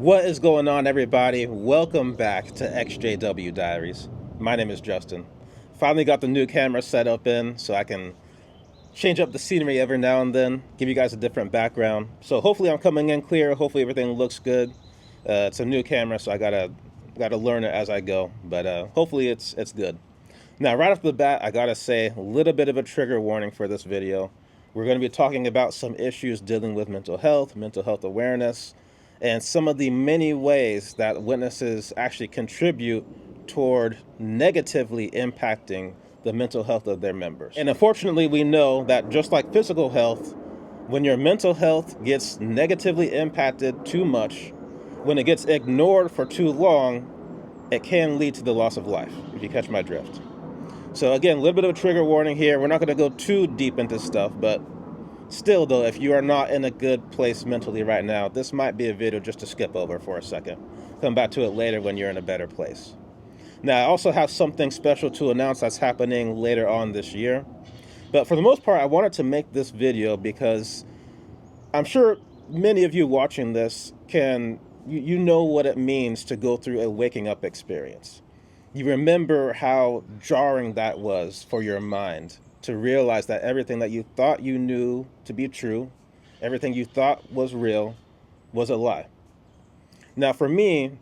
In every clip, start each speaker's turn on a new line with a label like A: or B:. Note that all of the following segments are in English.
A: What is going on, everybody? Welcome back to XJW Diaries. My name is Justin. Finally got the new camera set up so I can change up the scenery every now and then, give you guys a different background. So hopefully I'm coming in clear. Hopefully everything looks good. It's a new camera, so I gotta learn it as I go. But hopefully it's good. Now, right off the bat, I gotta say a little bit of a trigger warning for this video. We're going to be talking about some issues dealing with mental health awareness, and some of the many ways that witnesses actually contribute toward negatively impacting the mental health of their members. And unfortunately, we know that just like physical health, when your mental health gets negatively impacted too much, when it gets ignored for too long, it can lead to the loss of life, if you catch my drift. So again, a little bit of a trigger warning here. We're not going to go too deep into stuff, but still, though, if you are not in a good place mentally right now, this might be a video just to skip over for a second. Come back to it later when you're in a better place. Now, I also have something special to announce that's happening later on this year. But for the most part, I wanted to make this video because I'm sure many of you watching this you know what it means to go through a waking up experience. You remember how jarring that was for your mind to realize that everything that you thought you knew to be true, everything you thought was real, was a lie. Now, for me,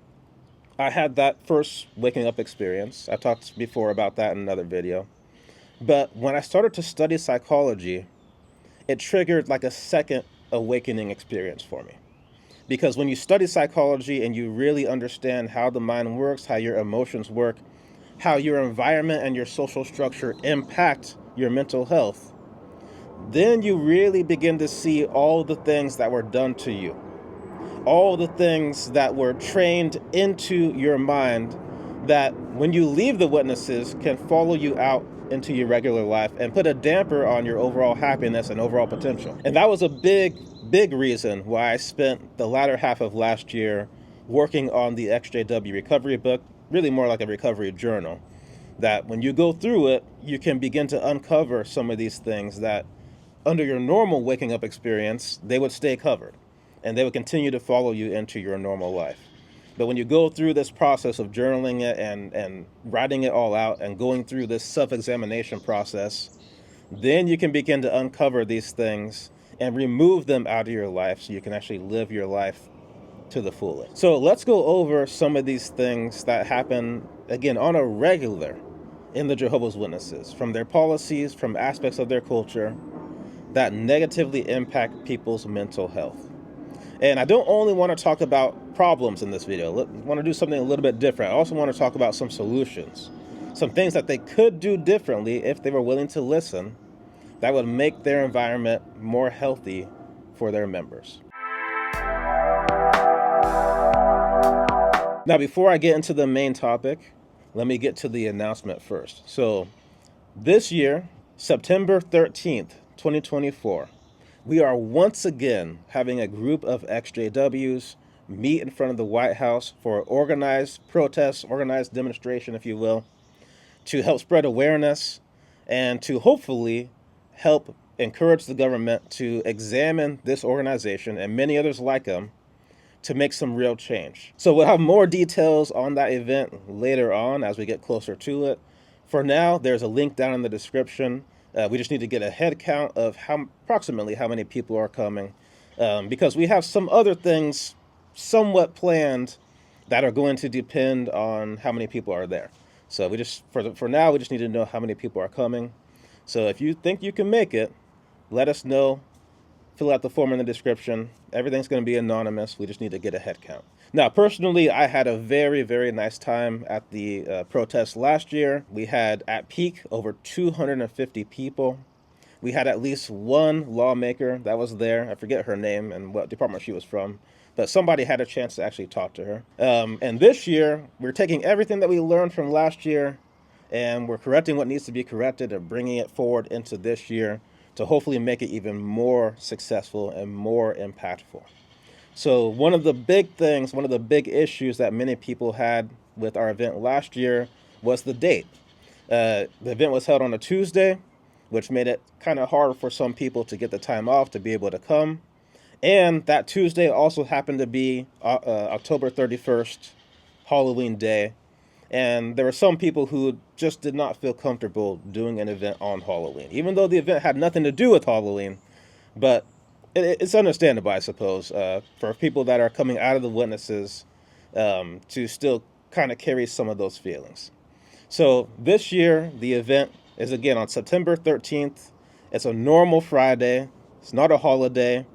A: I had that first waking up experience. I talked before about that in another video. But when I started to study psychology, it triggered like a second awakening experience for me. Because when you study psychology and you really understand how the mind works, how your emotions work, how your environment and your social structure impact your mental health, then you really begin to see all the things that were done to you, all the things that were trained into your mind that when you leave the witnesses can follow you out into your regular life and put a damper on your overall happiness and overall potential. And that was a big reason why I spent the latter half of last year working on the XJW recovery book, really more like a recovery journal, that when you go through it, you can begin to uncover some of these things that under your normal waking up experience, they would stay covered and they would continue to follow you into your normal life. But when you go through this process of journaling it and writing it all out and going through this self-examination process, then you can begin to uncover these things and remove them out of your life so you can actually live your life to the fullest. So let's go over some of these things that happen, again, on a regular in the Jehovah's Witnesses, from their policies, from aspects of their culture that negatively impact people's mental health. And I don't only want to talk about problems in this video. I want to do something a little bit different. I also want to talk about some solutions, some things that they could do differently if they were willing to listen, that would make their environment more healthy for their members. Now, before I get into the main topic, let me get to the announcement first. So this year, September 13th, 2024, we are once again having a group of XJWs meet in front of the White House for organized protests, organized demonstration, if you will, to help spread awareness and to hopefully help encourage the government to examine this organization and many others like them to make some real change. So we'll have more details on that event later on as we get closer to it. For now, there's a link down in the description. We just need to get a head count of approximately how many people are coming, because we have some other things somewhat planned that are going to depend on how many people are there. So for now, we just need to know how many people are coming. So if you think you can make it, let us know. Fill out the form in the description. Everything's going to be anonymous. We just need to get a head count. Now, personally, I had a very, very nice time at the protest last year. We had, at peak, over 250 people. We had at least one lawmaker that was there. I forget her name and what department she was from, but somebody had a chance to actually talk to her. And this year, we're taking everything that we learned from last year and we're correcting what needs to be corrected and bringing it forward into this year to hopefully make it even more successful and more impactful. So one of the big things, one of the big issues that many people had with our event last year was the date. The event was held on a Tuesday, which made it kind of hard for some people to get the time off to be able to come. And that Tuesday also happened to be October 31st, Halloween Day. And there were some people who just did not feel comfortable doing an event on Halloween, even though the event had nothing to do with Halloween. But it's understandable, I suppose, for people that are coming out of the witnesses to still kind of carry some of those feelings. So this year, the event is again on September 13th. It's a normal Friday. It's not a holiday.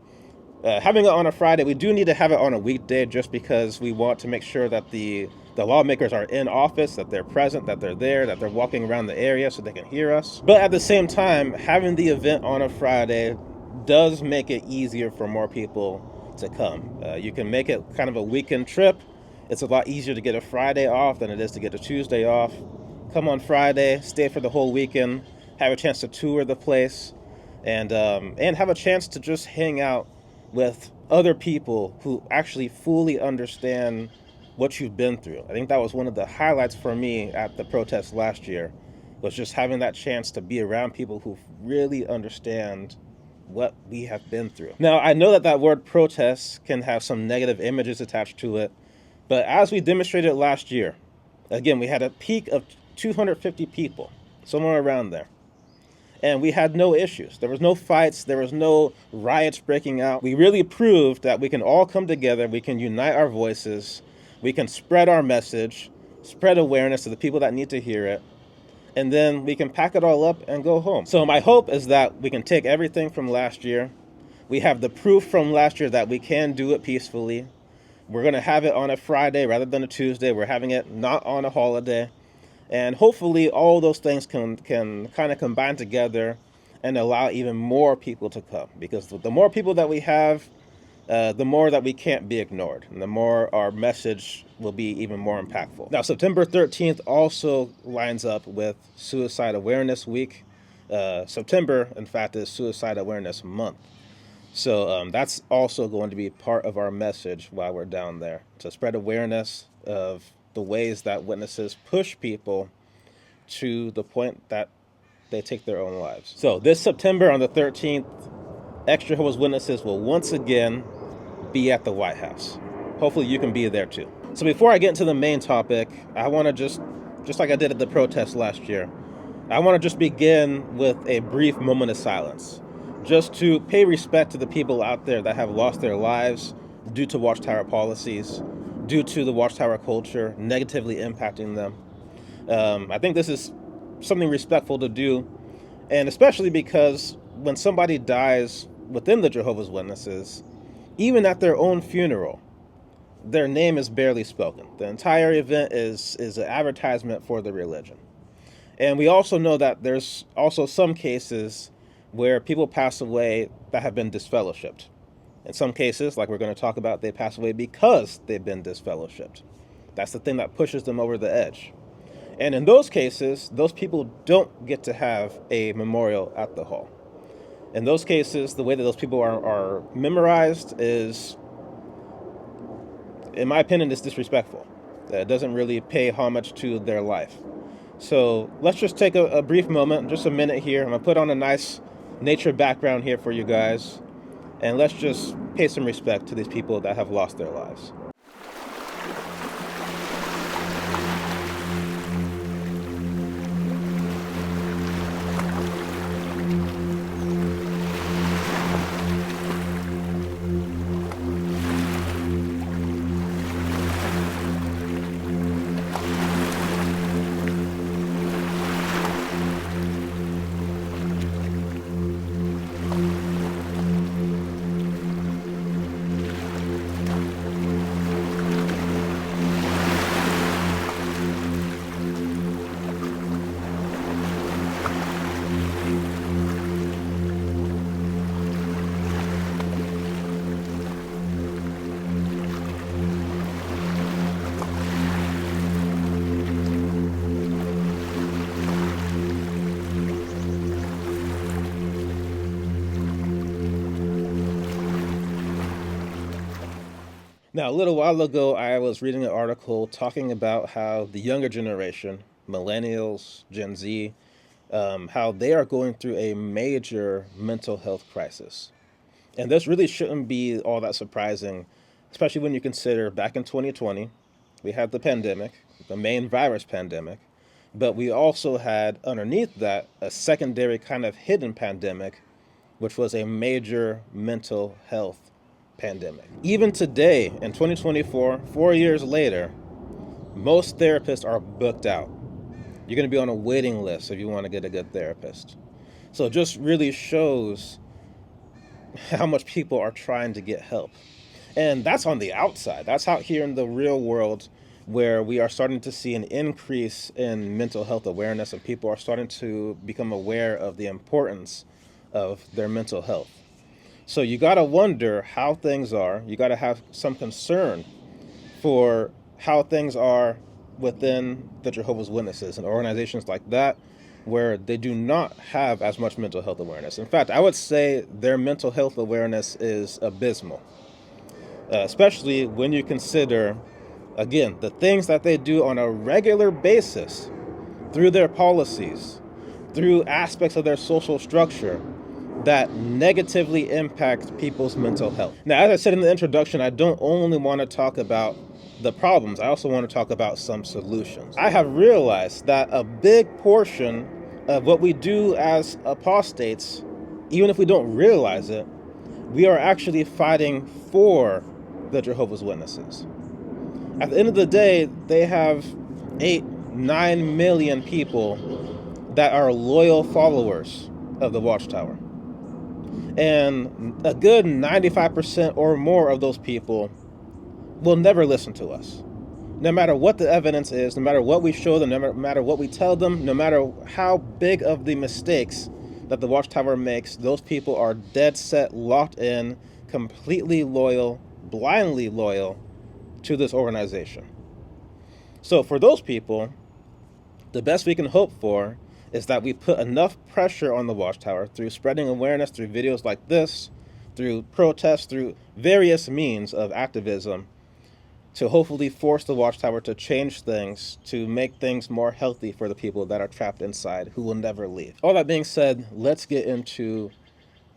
A: Having it on a Friday, we do need to have it on a weekday just because we want to make sure that the lawmakers are in office, that they're present, that they're there, that they're walking around the area so they can hear us. But at the same time, having the event on a Friday does make it easier for more people to come. You can make it kind of a weekend trip. It's a lot easier to get a Friday off than it is to get a Tuesday off. Come on Friday, stay for the whole weekend, have a chance to tour the place, and have a chance to just hang out with other people who actually fully understand what you've been through. I think that was one of the highlights for me at the protest last year, was just having that chance to be around people who really understand what we have been through. Now, I know that word protest can have some negative images attached to it, but as we demonstrated last year, again, we had a peak of 250 people, somewhere around there. And we had no issues. There was no fights. There was no riots breaking out. We really proved that we can all come together. We can unite our voices. We can spread our message, spread awareness to the people that need to hear it. And then we can pack it all up and go home. So my hope is that we can take everything from last year. We have the proof from last year that we can do it peacefully. We're going to have it on a Friday rather than a Tuesday. We're having it not on a holiday. And hopefully all those things can kind of combine together and allow even more people to come. Because the more people that we have, the more that we can't be ignored. And the more our message will be even more impactful. Now, September 13th also lines up with Suicide Awareness Week. September, in fact, is Suicide Awareness Month. So that's also going to be part of our message while we're down there, to spread awareness of the ways that witnesses push people to the point that they take their own lives. So this September on the 13th, Jehovah's Witnesses will once again be at the White House. Hopefully you can be there too. So before I get into the main topic, I want to just like I did at the protest last year, I want to just begin with a brief moment of silence, just to pay respect to the people out there that have lost their lives due to Watchtower policies, due to the Watchtower culture negatively impacting them. I think this is something respectful to do, and especially because when somebody dies within the Jehovah's Witnesses, even at their own funeral, their name is barely spoken. The entire event is an advertisement for the religion. And we also know that there's also some cases where people pass away that have been disfellowshipped. In some cases, like we're going to talk about, they pass away because they've been disfellowshipped. That's the thing that pushes them over the edge. And in those cases, those people don't get to have a memorial at the hall. In those cases, the way that those people are memorized is, in my opinion, is disrespectful. It doesn't really pay homage to their life. So let's just take a brief moment, just a minute here. I'm going to put on a nice nature background here for you guys. And let's just pay some respect to these people that have lost their lives. Now, a little while ago, I was reading an article talking about how the younger generation, millennials, Gen Z, how they are going through a major mental health crisis. And this really shouldn't be all that surprising, especially when you consider back in 2020, we had the pandemic, the main virus pandemic, but we also had underneath that a secondary kind of hidden pandemic, which was a major mental health pandemic. Even today, in 2024, 4 years later, most therapists are booked out. You're going to be on a waiting list if you want to get a good therapist. So it just really shows how much people are trying to get help. And that's on the outside. That's out here in the real world where we are starting to see an increase in mental health awareness, and people are starting to become aware of the importance of their mental health. So you got to wonder how things are. You got to have some concern for how things are within the Jehovah's Witnesses and organizations like that, where they do not have as much mental health awareness. In fact, I would say their mental health awareness is abysmal, especially when you consider, again, the things that they do on a regular basis through their policies, through aspects of their social structure that negatively impact people's mental health. Now, as I said in the introduction, I don't only want to talk about the problems, I also want to talk about some solutions. I have realized that a big portion of what we do as apostates, even if we don't realize it, we are actually fighting for the Jehovah's Witnesses. At the end of the day, they have 8-9 million people that are loyal followers of the Watchtower. And a good 95% or more of those people will never listen to us. No matter what the evidence is, no matter what we show them, no matter what we tell them, no matter how big of the mistakes that the Watchtower makes, those people are dead set, locked in, completely loyal, blindly loyal to this organization. So for those people, the best we can hope for is that we put enough pressure on the Watchtower through spreading awareness, through videos like this, through protests, through various means of activism, to hopefully force the Watchtower to change things, to make things more healthy for the people that are trapped inside who will never leave. All that being said, let's get into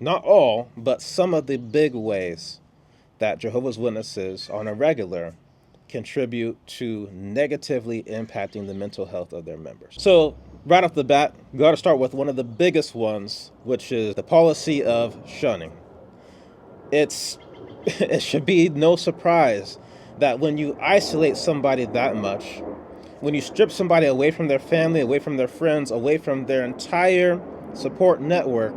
A: not all, but some of the big ways that Jehovah's Witnesses on a regular contribute to negatively impacting the mental health of their members. So right off the bat, we got to start with one of the biggest ones, which is the policy of shunning. It should be no surprise that when you isolate somebody that much, when you strip somebody away from their family, away from their friends, away from their entire support network,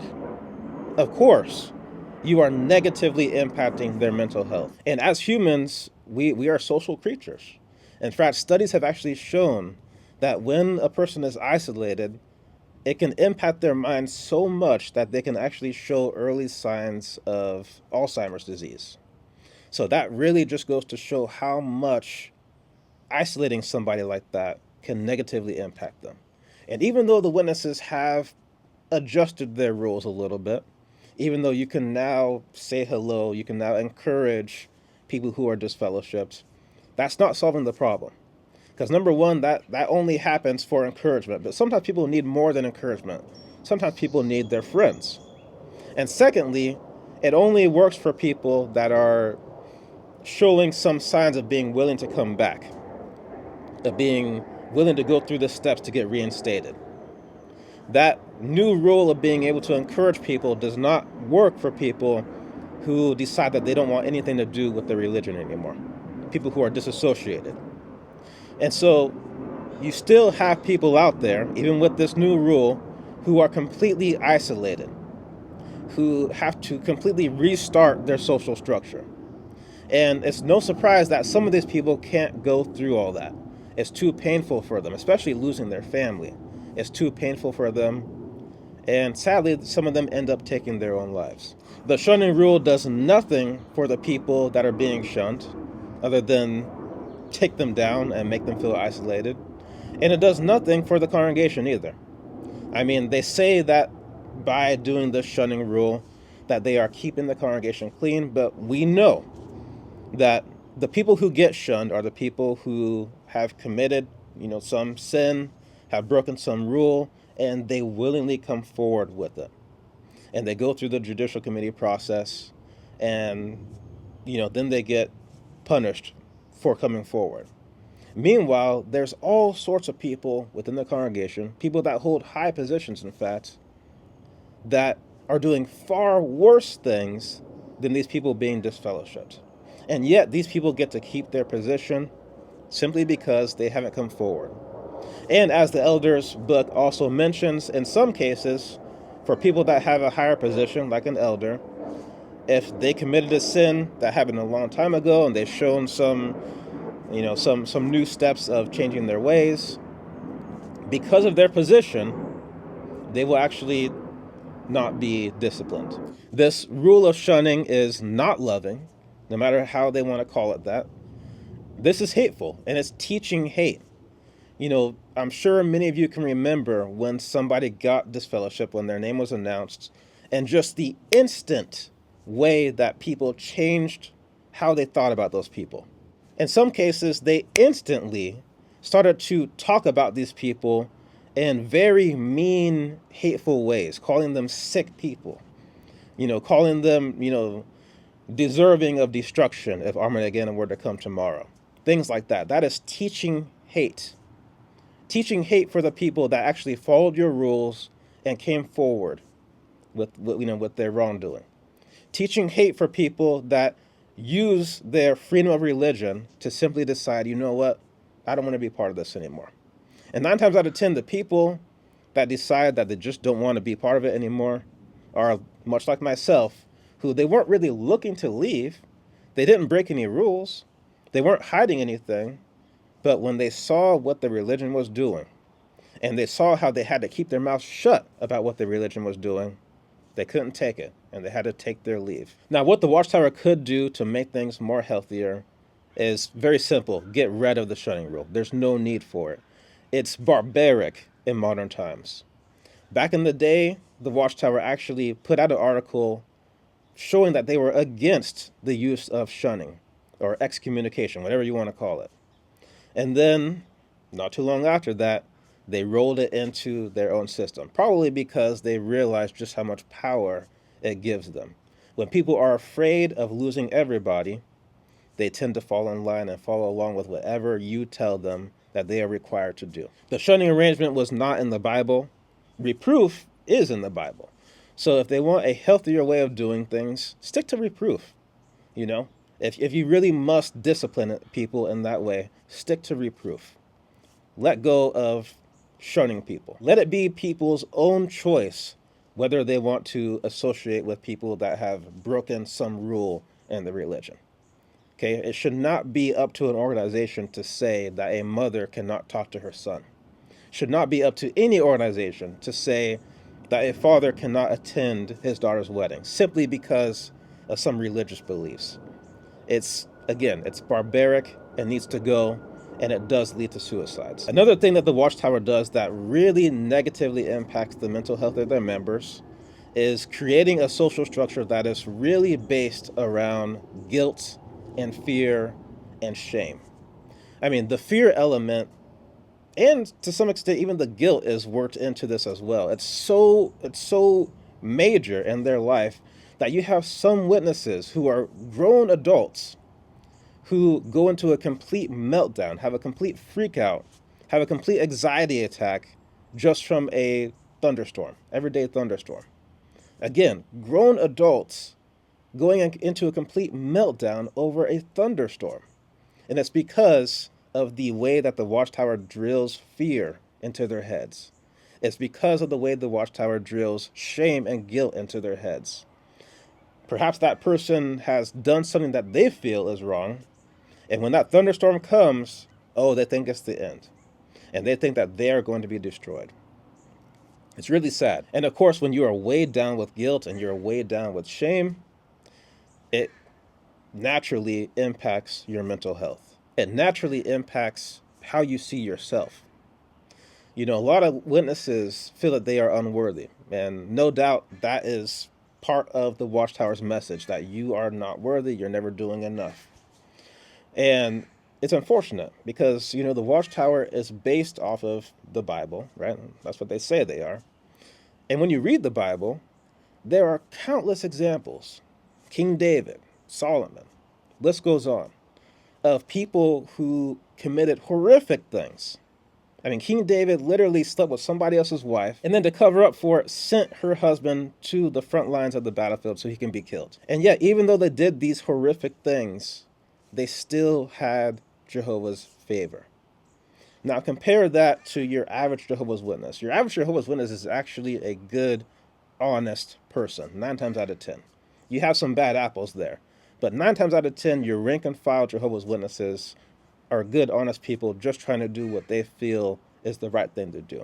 A: of course, you are negatively impacting their mental health. And as humans, we are social creatures. In fact, studies have actually shown that when a person is isolated, it can impact their mind so much that they can actually show early signs of Alzheimer's disease. So that really just goes to show how much isolating somebody like that can negatively impact them. And even though the witnesses have adjusted their rules a little bit, even though you can now say hello, you can now encourage people who are disfellowshipped, that's not solving the problem. Because number one, that only happens for encouragement. But sometimes people need more than encouragement. Sometimes people need their friends. And secondly, it only works for people that are showing some signs of being willing to come back, of being willing to go through the steps to get reinstated. That new rule of being able to encourage people does not work for people who decide that they don't want anything to do with their religion anymore, people who are disassociated. And so you still have people out there, even with this new rule, who are completely isolated, who have to completely restart their social structure. And it's no surprise that some of these people can't go through all that. It's too painful for them, especially losing their family. It's too painful for them. And sadly, some of them end up taking their own lives. The shunning rule does nothing for the people that are being shunned, other than take them down and make them feel isolated. And it does nothing for the congregation either. I mean, they say that by doing the shunning rule, that they are keeping the congregation clean, but we know that the people who get shunned are the people who have committed, some sin, have broken some rule, and they willingly come forward with it. And they go through the judicial committee process, and, then they get punished for coming forward. Meanwhile, there's all sorts of people within the congregation, people that hold high positions, in fact, that are doing far worse things than these people being disfellowshipped. And yet, these people get to keep their position simply because they haven't come forward. And as the Elders book also mentions, in some cases, for people that have a higher position, like an elder, if they committed a sin that happened a long time ago and they've shown some new steps of changing their ways, because of their position, they will actually not be disciplined. This rule of shunning is not loving, no matter how they want to call it that. This is hateful, and it's teaching hate. I'm sure many of you can remember when somebody got disfellowship, when their name was announced, and just the instant way that people changed how they thought about those people. In some cases, they instantly started to talk about these people in very mean, hateful ways, calling them sick people, calling them, deserving of destruction if Armageddon were to come tomorrow. Things like that. That is teaching hate. Teaching hate for the people that actually followed your rules and came forward with their wrongdoing. Teaching hate for people that use their freedom of religion to simply decide, you know what, I don't want to be part of this anymore. And 9 times out of 10, the people that decide that they just don't want to be part of it anymore are much like myself, who they weren't really looking to leave. They didn't break any rules. They weren't hiding anything. But when they saw what the religion was doing, and they saw how they had to keep their mouths shut about what the religion was doing, they couldn't take it, and they had to take their leave. Now, what the Watchtower could do to make things more healthier is very simple. Get rid of the shunning rule. There's no need for it. It's barbaric in modern times. Back in the day, the Watchtower actually put out an article showing that they were against the use of shunning, or excommunication, whatever you want to call it. And then, not too long after that, they rolled it into their own system, probably because they realized just how much power it gives them. When people are afraid of losing everybody, they tend to fall in line and follow along with whatever you tell them that they are required to do. The shunning arrangement was not in the Bible. Reproof is in the Bible. So if they want a healthier way of doing things, stick to reproof. If you really must discipline people in that way, stick to reproof. Let go of shunning people. Let it be people's own choice whether they want to associate with people that have broken some rule in the religion. Okay, it should not be up to an organization to say that a mother cannot talk to her son. It should not be up to any organization to say that a father cannot attend his daughter's wedding simply because of some religious beliefs. It's barbaric, it needs to go, and it does lead to suicides. Another thing that the Watchtower does that really negatively impacts the mental health of their members is creating a social structure that is really based around guilt and fear and shame. I mean, the fear element, and to some extent even the guilt, is worked into this as well. It's so major in their life that you have some witnesses who are grown adults who go into a complete meltdown, have a complete freak out, have a complete anxiety attack just from a thunderstorm, everyday thunderstorm. Again, grown adults going into a complete meltdown over a thunderstorm. And it's because of the way that the Watchtower drills fear into their heads. It's because of the way the Watchtower drills shame and guilt into their heads. Perhaps that person has done something that they feel is wrong, and when that thunderstorm comes, they think it's the end. And they think that they are going to be destroyed. It's really sad. And of course, when you are weighed down with guilt and you're weighed down with shame, it naturally impacts your mental health. It naturally impacts how you see yourself. A lot of witnesses feel that they are unworthy. And no doubt that is part of the Watchtower's message, that you are not worthy, you're never doing enough. And it's unfortunate because, the Watchtower is based off of the Bible, right? That's what they say they are. And when you read the Bible, there are countless examples King David, Solomon, list goes on, of people who committed horrific things. I mean, King David literally slept with somebody else's wife, and then to cover up for it, sent her husband to the front lines of the battlefield so he can be killed. And yet, even though they did these horrific things, they still had Jehovah's favor. Now, compare that to your average Jehovah's Witness. Your average Jehovah's Witness is actually a good, honest person, 9 times out of 10. You have some bad apples there, but 9 times out of 10, your rank and file Jehovah's Witnesses are good, honest people just trying to do what they feel is the right thing to do.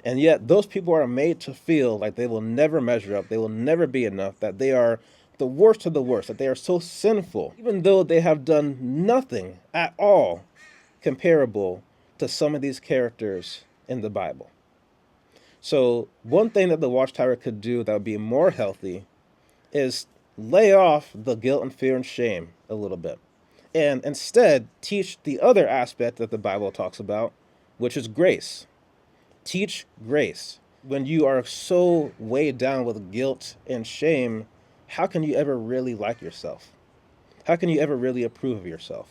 A: And yet those people are made to feel like they will never measure up, they will never be enough, that they are the worst of the worst, that they are so sinful, even though they have done nothing at all comparable to some of these characters in the Bible. So one thing that the Watchtower could do that would be more healthy is lay off the guilt and fear and shame a little bit, and instead teach the other aspect that the Bible talks about, which is grace. Teach grace. When you are so weighed down with guilt and shame, how can you ever really like yourself? How can you ever really approve of yourself?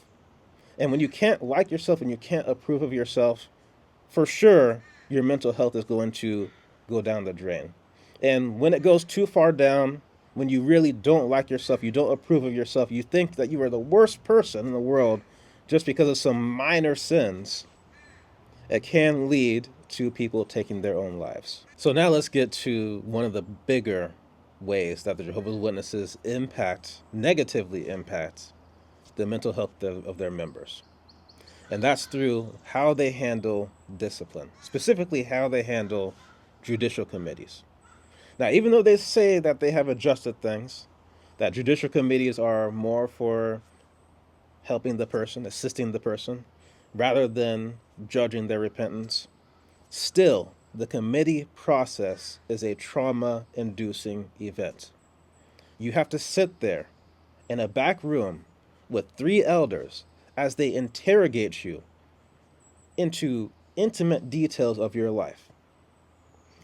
A: And when you can't like yourself and you can't approve of yourself, for sure, your mental health is going to go down the drain. And when it goes too far down, when you really don't like yourself, you don't approve of yourself, you think that you are the worst person in the world just because of some minor sins, it can lead to people taking their own lives. So now let's get to one of the bigger ways that the Jehovah's Witnesses negatively impact the mental health of their members. And that's through how they handle discipline, specifically how they handle judicial committees. Now, even though they say that they have adjusted things, that judicial committees are more for helping the person, assisting the person, rather than judging their repentance, still, the committee process is a trauma-inducing event. You have to sit there in a back room with 3 elders as they interrogate you into intimate details of your life.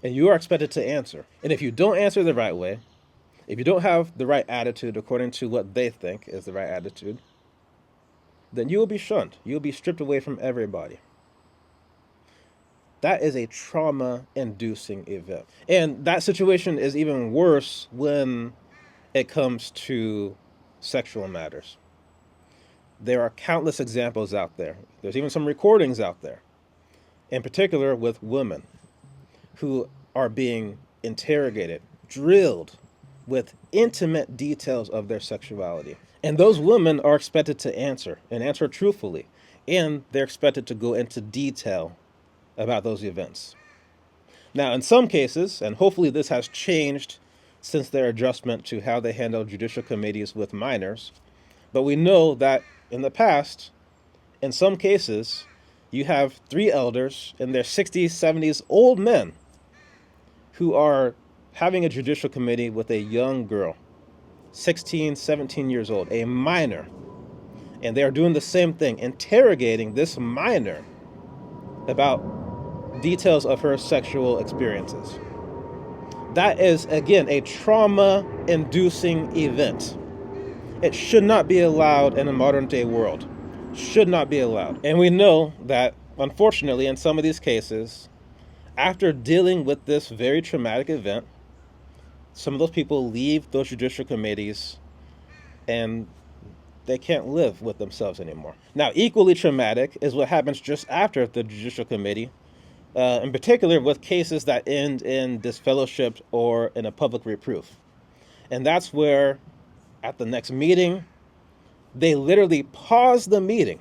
A: And you are expected to answer. And if you don't answer the right way, if you don't have the right attitude according to what they think is the right attitude, then you will be shunned. You will be stripped away from everybody. That is a trauma-inducing event. And that situation is even worse when it comes to sexual matters. There are countless examples out there. There's even some recordings out there, in particular with women who are being interrogated, drilled with intimate details of their sexuality. And those women are expected to answer, and answer truthfully. And they're expected to go into detail about those events. Now, in some cases, and hopefully this has changed since their adjustment to how they handle judicial committees with minors, but we know that in the past, in some cases, you have 3 elders in their 60s, 70s, old men who are having a judicial committee with a young girl, 16, 17 years old, a minor. And they are doing the same thing, interrogating this minor about details of her sexual experiences. That is, again, a trauma-inducing event. It should not be allowed in a modern-day world. Should not be allowed. And we know that, unfortunately, in some of these cases, after dealing with this very traumatic event, some of those people leave those judicial committees and they can't live with themselves anymore. Now, equally traumatic is what happens just after the judicial committee, in particular with cases that end in disfellowship or in a public reproof. And that's where, at the next meeting, they literally pause the meeting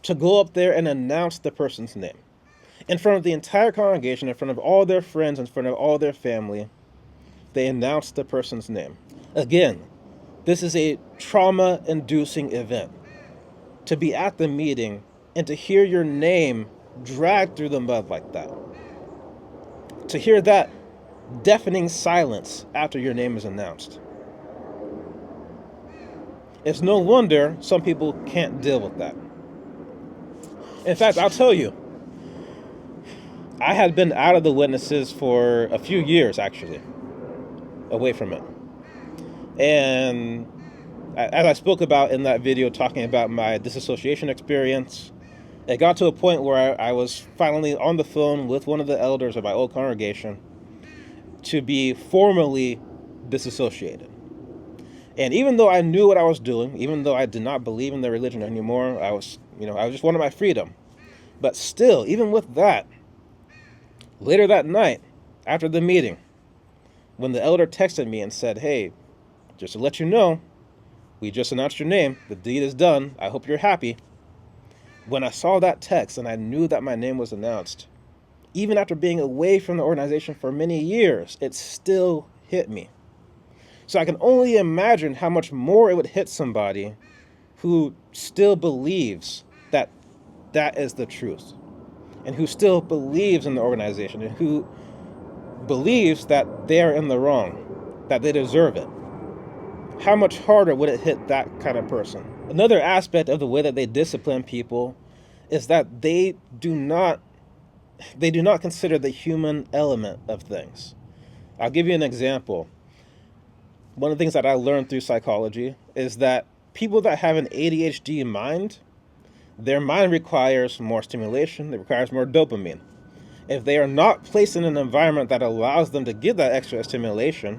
A: to go up there and announce the person's name. In front of the entire congregation, in front of all their friends, in front of all their family, they announce the person's name. Again, this is a trauma-inducing event. To be at the meeting and to hear your name dragged through the mud like that. To hear that deafening silence after your name is announced. It's no wonder some people can't deal with that. In fact, I'll tell you, I had been out of the witnesses for a few years, actually, away from it. And as I spoke about in that video talking about my disassociation experience, it got to a point where I was finally on the phone with one of the elders of my old congregation to be formally disassociated. And even though I knew what I was doing, even though I did not believe in the religion anymore, I just wanted my freedom. But still, even with that, later that night, after the meeting, when the elder texted me and said, "Hey, just to let you know, we just announced your name. The deed is done. I hope you're happy." When I saw that text and I knew that my name was announced, even after being away from the organization for many years, it still hit me. So I can only imagine how much more it would hit somebody who still believes that that is the truth, and who still believes in the organization, and who believes that they're in the wrong, that they deserve it. How much harder would it hit that kind of person? Another aspect of the way that they discipline people is that they do not consider the human element of things. I'll give you an example. One of the things that I learned through psychology is that people that have an ADHD mind, their mind requires more stimulation, it requires more dopamine. If they are not placed in an environment that allows them to get that extra stimulation,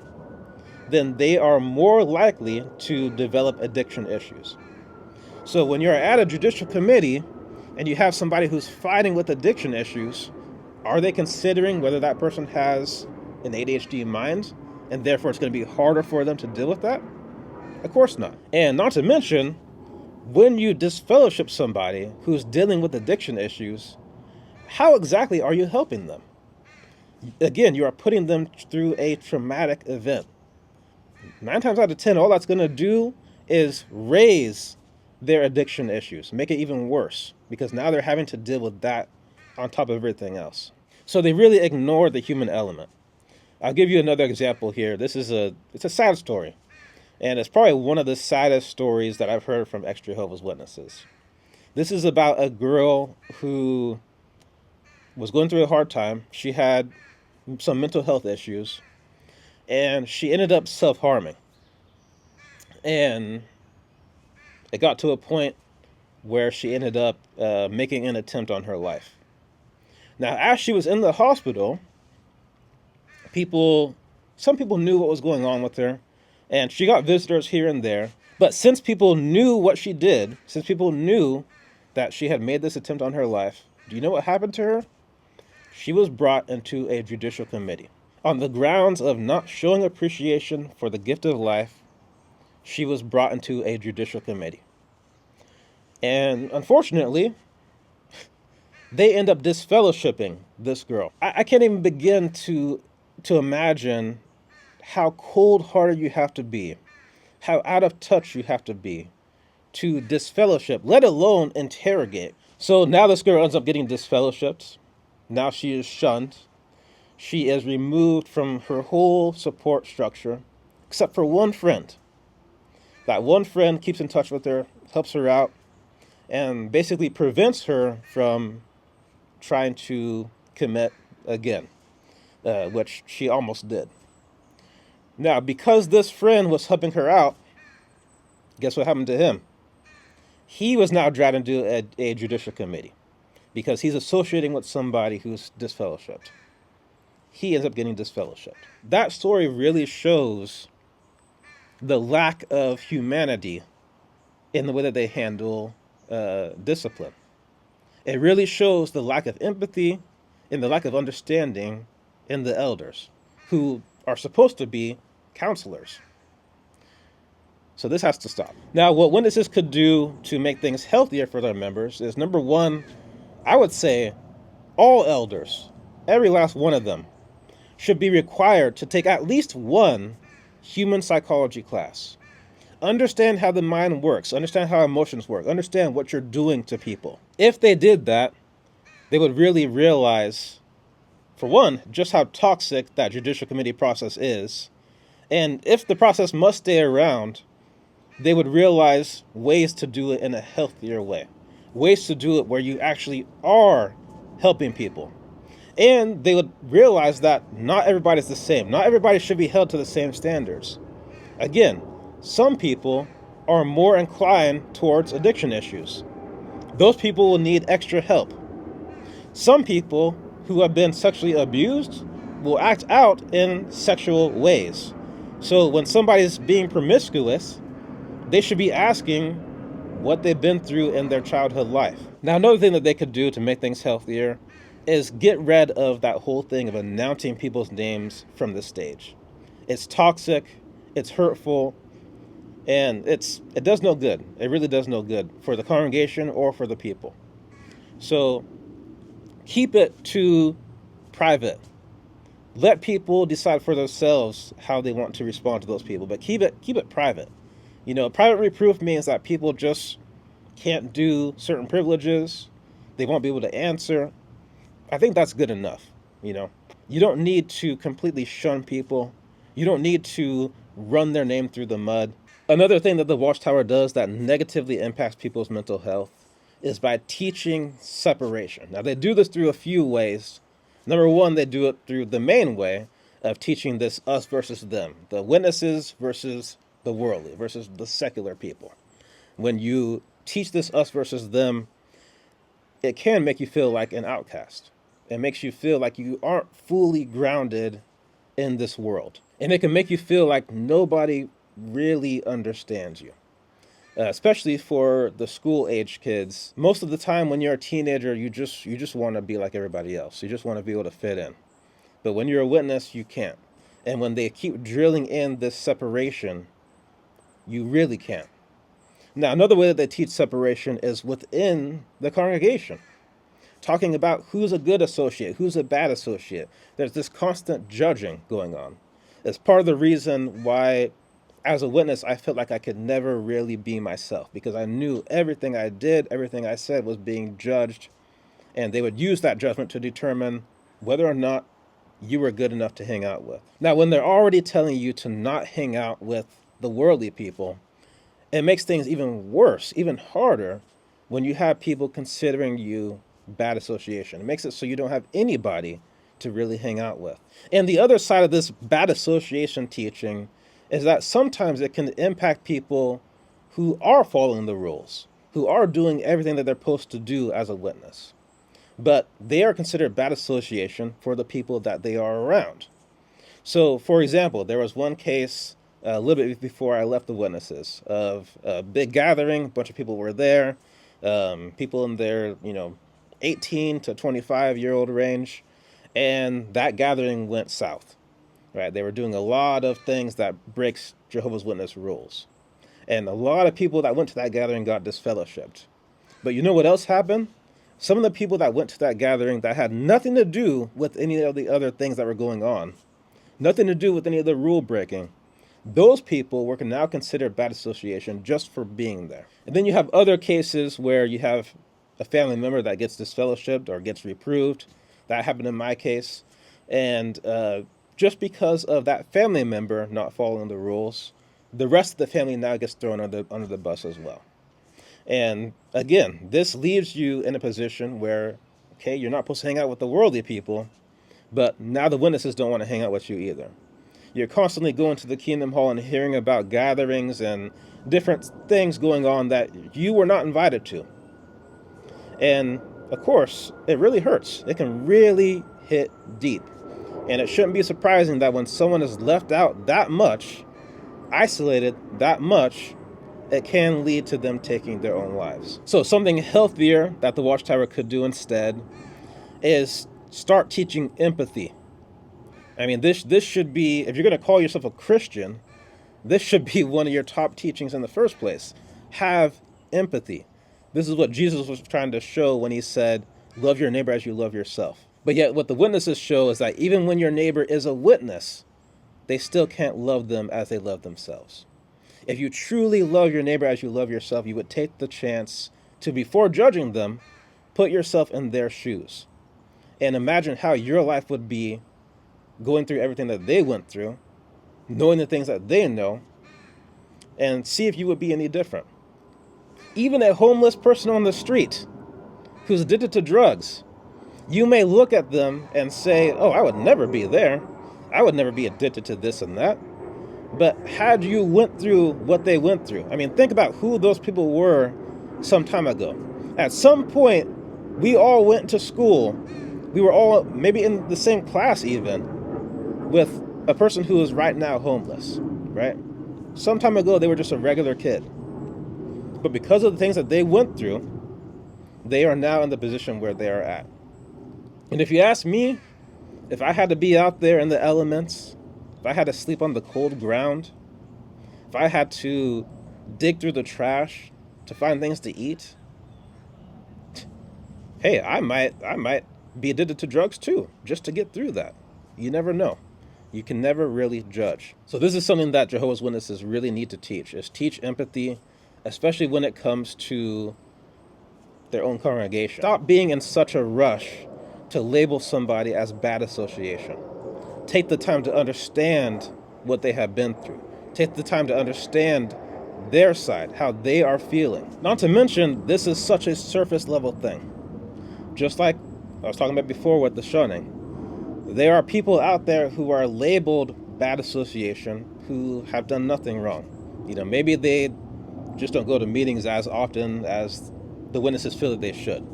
A: then they are more likely to develop addiction issues. So when you're at a judicial committee and you have somebody who's fighting with addiction issues, are they considering whether that person has an ADHD mind and therefore it's going to be harder for them to deal with that? Of course not. And not to mention, when you disfellowship somebody who's dealing with addiction issues, how exactly are you helping them? Again, you are putting them through a traumatic event. 9 times out of 10, all that's going to do is raise their addiction issues, make it even worse, because now they're having to deal with that on top of everything else. So they really ignore the human element. I'll give you another example here. It's a sad story, and it's probably one of the saddest stories that I've heard from ex-Jehovah's Witnesses. This is about a girl who was going through a hard time. She had some mental health issues, and she ended up self-harming. And it got to a point where she ended up making an attempt on her life. Now, as she was in the hospital, some people knew what was going on with her, and she got visitors here and there. But since people knew what she did, since people knew that she had made this attempt on her life, do you know what happened to her? She was brought into a judicial committee. On the grounds of not showing appreciation for the gift of life, she was brought into a judicial committee. And unfortunately, they end up disfellowshipping this girl. I can't even begin to imagine how cold-hearted you have to be, how out of touch you have to be to disfellowship, let alone interrogate. So now this girl ends up getting disfellowshipped. Now she is shunned. She is removed from her whole support structure, except for one friend. That one friend keeps in touch with her, helps her out, and basically prevents her from trying to commit again, which she almost did. Now, because this friend was helping her out, guess what happened to him? He was now dragged into a judicial committee because he's associating with somebody who's disfellowshipped. He ends up getting disfellowshipped. That story really shows the lack of humanity in the way that they handle discipline. It really shows the lack of empathy and the lack of understanding in the elders, who are supposed to be counselors. So this has to stop. Now, what Witnesses could do to make things healthier for their members is, number one, I would say all elders, every last one of them, should be required to take at least one human psychology class. Understand how the mind works, understand how emotions work, understand what you're doing to people. If they did that, they would really realize, for one, just how toxic that judicial committee process is. And if the process must stay around, they would realize ways to do it in a healthier way. Ways to do it where you actually are helping people. And they would realize that not everybody's the same. Not everybody should be held to the same standards. Again, some people are more inclined towards addiction issues. Those people will need extra help. Some people who have been sexually abused will act out in sexual ways. So when somebody's being promiscuous, they should be asking what they've been through in their childhood life. Now, another thing that they could do to make things healthier is get rid of that whole thing of announcing people's names from the stage. It's toxic, it's hurtful, and it does no good. It really does no good for the congregation or for the people. So keep it to private. Let people decide for themselves how they want to respond to those people, but keep it private. You know, private reproof means that people just can't do certain privileges. They won't be able to answer. I think that's good enough. You know, you don't need to completely shun people. You don't need to run their name through the mud. Another thing that the Watchtower does that negatively impacts people's mental health is by teaching separation. Now, they do this through a few ways. Number one, they do it through the main way of teaching this us versus them, the witnesses versus the worldly versus the secular people. When you teach this us versus them, it can make you feel like an outcast. It makes you feel like you aren't fully grounded in this world. And it can make you feel like nobody really understands you. Especially for the school age kids. Most of the time when you're a teenager, you just want to be like everybody else. You just want to be able to fit in. But when you're a witness, you can't. And when they keep drilling in this separation, you really can't. Now, another way that they teach separation is within the congregation, talking about who's a good associate, who's a bad associate. There's this constant judging going on. It's part of the reason why, as a witness, I felt like I could never really be myself, because I knew everything I did, everything I said was being judged, and they would use that judgment to determine whether or not you were good enough to hang out with. Now, when they're already telling you to not hang out with the worldly people, it makes things even worse, even harder, when you have people considering you bad association. It makes it so you don't have anybody to really hang out with. And the other side of this bad association teaching is that sometimes it can impact people who are following the rules, who are doing everything that they're supposed to do as a witness. But they are considered bad association for the people that they are around. So, for example, there was one case a little bit before I left the witnesses of a big gathering. A bunch of people were there, people in their 18 to 25-year-old range, and that gathering went south. Right? They were doing a lot of things that breaks Jehovah's Witness rules, and a lot of people that went to that gathering got disfellowshipped. But you know what else happened? Some of the people that went to that gathering that had nothing to do with any of the other things that were going on, nothing to do with any of the rule breaking, those people were now considered bad association just for being there. And then you have other cases where you have a family member that gets disfellowshipped or gets reproved. That happened in my case. And just because of that family member not following the rules, the rest of the family now gets thrown under the bus as well. And again, this leaves you in a position where, okay, you're not supposed to hang out with the worldly people, but now the witnesses don't want to hang out with you either. You're constantly going to the Kingdom Hall and hearing about gatherings and different things going on that you were not invited to. And of course, it really hurts. It can really hit deep. And it shouldn't be surprising that when someone is left out that much, isolated that much, it can lead to them taking their own lives. So something healthier that the Watchtower could do instead is start teaching empathy. I mean, this should be, if you're going to call yourself a Christian, this should be one of your top teachings in the first place. Have empathy. This is what Jesus was trying to show when he said, love your neighbor as you love yourself. But yet what the witnesses show is that even when your neighbor is a witness, they still can't love them as they love themselves. If you truly love your neighbor as you love yourself, you would take the chance to, before judging them, put yourself in their shoes and imagine how your life would be going through everything that they went through, knowing the things that they know, and see if you would be any different. Even a homeless person on the street who's addicted to drugs, you may look at them and say, oh, I would never be there. I would never be addicted to this and that. But had you went through what they went through, I mean, think about who those people were some time ago. At some point, we all went to school. We were all maybe in the same class even with a person who is right now homeless, right? Some time ago, they were just a regular kid. But because of the things that they went through, they are now in the position where they are at. And if you ask me, if I had to be out there in the elements, if I had to sleep on the cold ground, if I had to dig through the trash to find things to eat, hey, I might be addicted to drugs too, just to get through that. You never know. You can never really judge. So this is something that Jehovah's Witnesses really need to teach, is teach empathy, especially when it comes to their own congregation. Stop being in such a rush to label somebody as bad association. Take the time to understand what they have been through. Take the time to understand their side, how they are feeling. Not to mention, this is such a surface level thing. Just like I was talking about before with the shunning. There are people out there who are labeled bad association who have done nothing wrong. You know, maybe they just don't go to meetings as often as the witnesses feel that they should.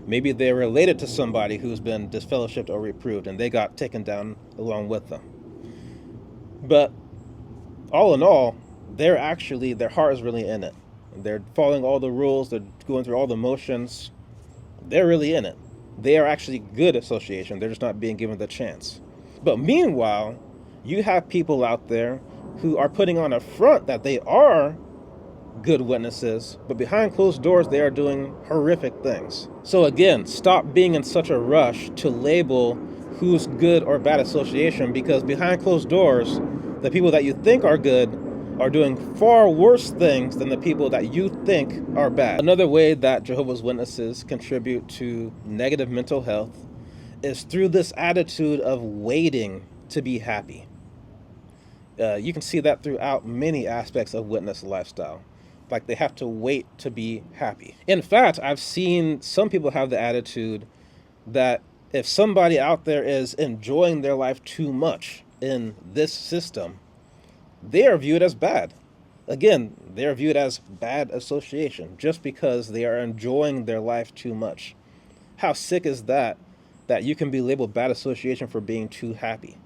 A: Maybe they're related to somebody who's been disfellowshipped or reproved and they got taken down along with them. But all in all, their heart is really in it. They're following all the rules, they're going through all the motions. They're really in it. They are actually good association. They're just not being given the chance. But meanwhile, you have people out there who are putting on a front that they are good witnesses, but behind closed doors, they are doing horrific things. So again, stop being in such a rush to label who's good or bad association, because behind closed doors, the people that you think are good are doing far worse things than the people that you think are bad. Another way that Jehovah's Witnesses contribute to negative mental health is through this attitude of waiting to be happy. You can see that throughout many aspects of witness lifestyle. Like they have to wait to be happy. In fact, I've seen some people have the attitude that if somebody out there is enjoying their life too much in this system, they are viewed as bad. Again, they are viewed as bad association just because they are enjoying their life too much. How sick is that you can be labeled bad association for being too happy?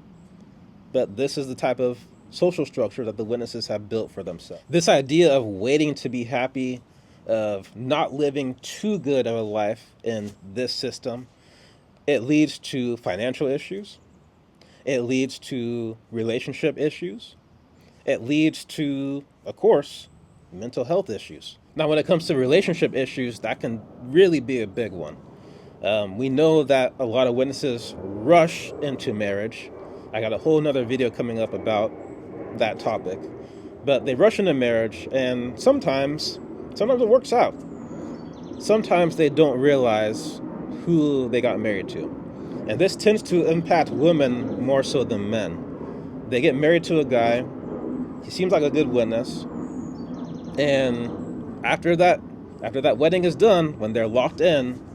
A: But this is the type of social structure that the witnesses have built for themselves. This idea of waiting to be happy, of not living too good of a life in this system, it leads to financial issues. It leads to relationship issues. It leads to, of course, mental health issues. Now, when it comes to relationship issues, that can really be a big one. We know that a lot of witnesses rush into marriage. I got a whole nother video coming up about that topic. But they rush into marriage, and sometimes it works out. Sometimes they don't realize who they got married to. And this tends to impact women more so than men. They get married to a guy. He seems like a good witness. And after that wedding is done, when they're locked in,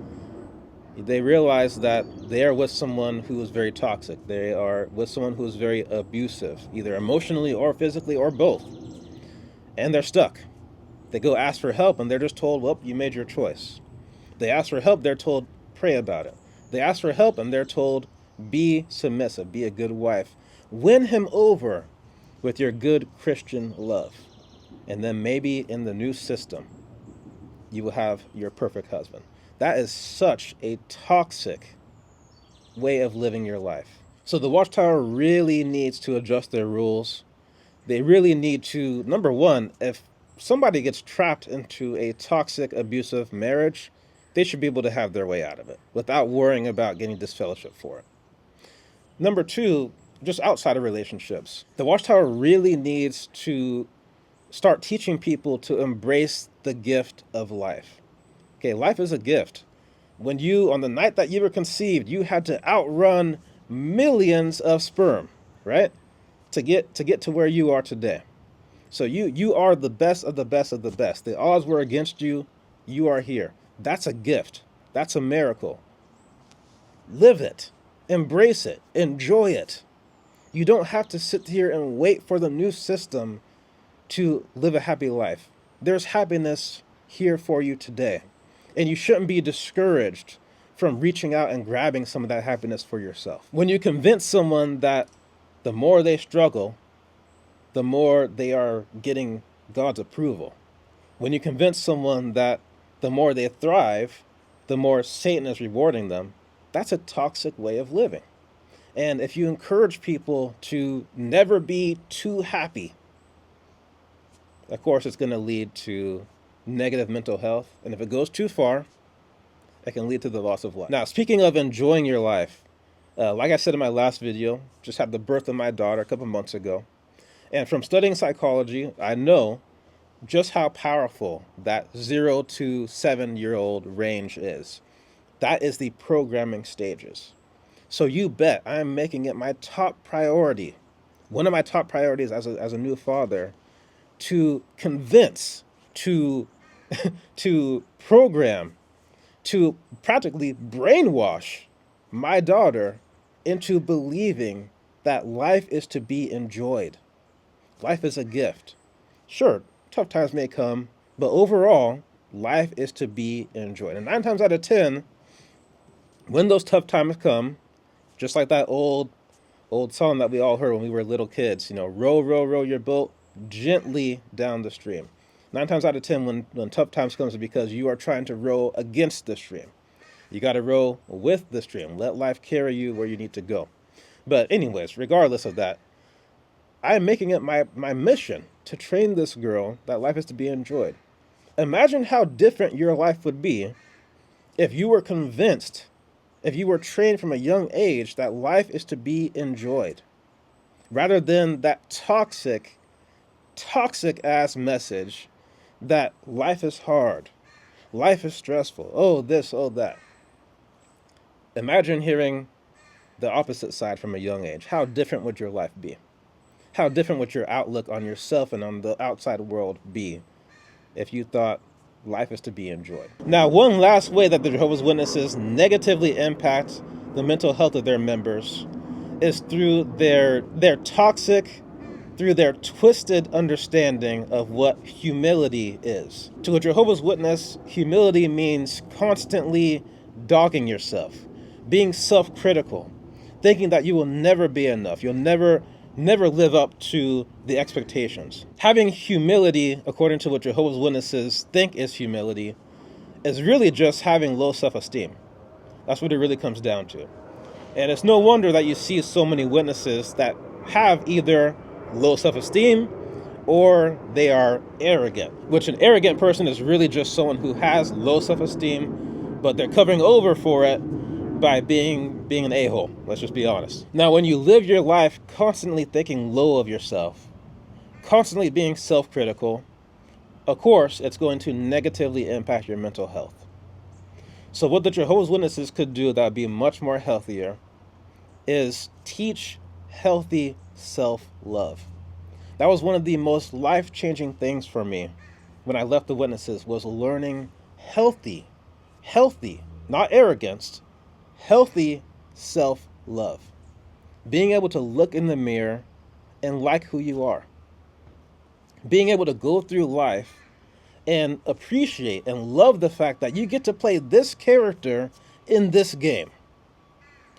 A: they realize that they are with someone who is very toxic. They are with someone who is very abusive, either emotionally or physically or both. And they're stuck. They go ask for help and they're just told, well, you made your choice. They ask for help, they're told, pray about it. They ask for help and they're told, be submissive, be a good wife. Win him over with your good Christian love. And then maybe in the new system, you will have your perfect husband. That is such a toxic way of living your life. So the Watchtower really needs to adjust their rules. They really need to, number one, if somebody gets trapped into a toxic, abusive marriage, they should be able to have their way out of it without worrying about getting disfellowship for it. Number two, just outside of relationships, the Watchtower really needs to start teaching people to embrace the gift of life. Okay, life is a gift. When on the night that you were conceived, you had to outrun millions of sperm, right? To get to where you are today. So you are the best of the best of the best. The odds were against you. You are here. That's a gift. That's a miracle. Live it. Embrace it. Enjoy it. You don't have to sit here and wait for the new system to live a happy life. There's happiness here for you today. And you shouldn't be discouraged from reaching out and grabbing some of that happiness for yourself. When you convince someone that the more they struggle, the more they are getting God's approval. When you convince someone that the more they thrive, the more Satan is rewarding them, that's a toxic way of living. And if you encourage people to never be too happy, of course, it's going to lead to negative mental health. And if it goes too far, it can lead to the loss of life. Now, speaking of enjoying your life, like I said in my last video, just had the birth of my daughter a couple months ago. And from studying psychology, I know just how powerful that 0 to 7-year-old range is. That is the programming stages. So you bet I'm making it my top priority, one of my top priorities as a new father, to convince, to program, to practically brainwash my daughter into believing that life is to be enjoyed. Life is a gift. Sure, tough times may come, but overall, life is to be enjoyed. And 9 times out of 10, when those tough times come, just like that old song that we all heard when we were little kids, row, row, row your boat gently down the stream. 9 times out of 10, when tough times comes, is because you are trying to row against the stream. You got to row with the stream. Let life carry you where you need to go. But anyways, regardless of that, I am making it my mission to train this girl that life is to be enjoyed. Imagine how different your life would be if you were convinced, if you were trained from a young age that life is to be enjoyed, rather than that toxic ass message that life is hard, life is stressful, oh this, oh that. Imagine hearing the opposite side from a young age. How different would your life be? How different would your outlook on yourself and on the outside world be if you thought life is to be enjoyed? Now, one last way that the Jehovah's Witnesses negatively impact the mental health of their members is through their toxic, through their twisted understanding of what humility is. To a Jehovah's Witness, humility means constantly dogging yourself, being self-critical, thinking that you will never be enough, you'll never live up to the expectations. Having humility, according to what Jehovah's Witnesses think is humility, is really just having low self-esteem. That's what it really comes down to. And it's no wonder that you see so many witnesses that have either low self-esteem or they are arrogant, which an arrogant person is really just someone who has low self-esteem, but they're covering over for it by being an a-hole. Let's just be honest. Now, when you live your life constantly thinking low of yourself, constantly being self-critical, of course, it's going to negatively impact your mental health. So what the Jehovah's Witnesses could do that would be much more healthier is teach healthy self-love. That was one of the most life-changing things for me when I left the Witnesses, was learning healthy, not arrogance, healthy self-love. Being able to look in the mirror and like who you are. Being able to go through life and appreciate and love the fact that you get to play this character in this game.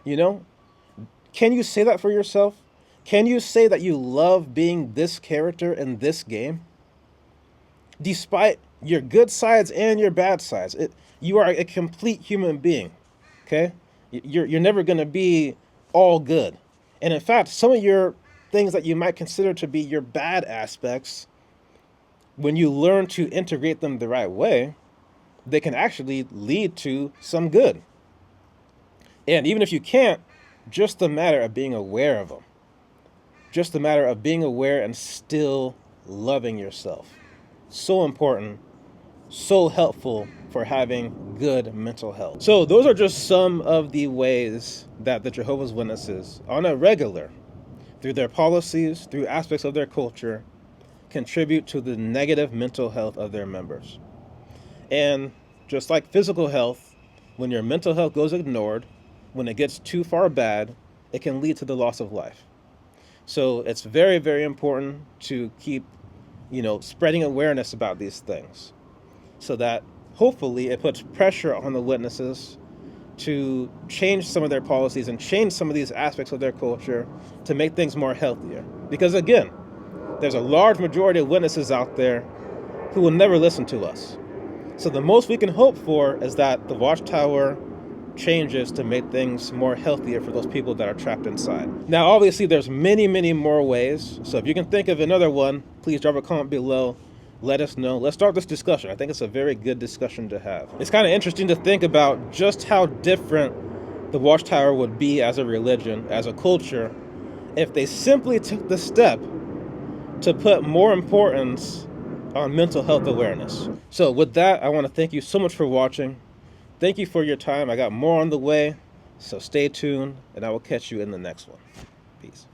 A: Can you say that for yourself? Can you say that you love being this character in this game? Despite your good sides and your bad sides, you are a complete human being, okay? You're never going to be all good. And in fact, some of your things that you might consider to be your bad aspects, when you learn to integrate them the right way, they can actually lead to some good. And even if you can't, just the matter of being aware of them. Just the matter of being aware and still loving yourself. So important, so helpful for having good mental health. So those are just some of the ways that the Jehovah's Witnesses, on a regular, through their policies, through aspects of their culture, contribute to the negative mental health of their members. And just like physical health, when your mental health goes ignored, when it gets too far bad, it can lead to the loss of life. So it's very, very important to keep, spreading awareness about these things so that hopefully it puts pressure on the witnesses to change some of their policies and change some of these aspects of their culture to make things more healthier. Because again, there's a large majority of witnesses out there who will never listen to us. So the most we can hope for is that the Watchtower changes to make things more healthier for those people that are trapped inside. Now, obviously, there's many, many more ways. So if you can think of another one, please drop a comment below. Let us know. Let's start this discussion. I think it's a very good discussion to have. It's kind of interesting to think about just how different the Watchtower would be as a religion, as a culture, if they simply took the step to put more importance on mental health awareness. So with that, I want to thank you so much for watching. Thank you for your time. I got more on the way, so stay tuned, and I will catch you in the next one. Peace.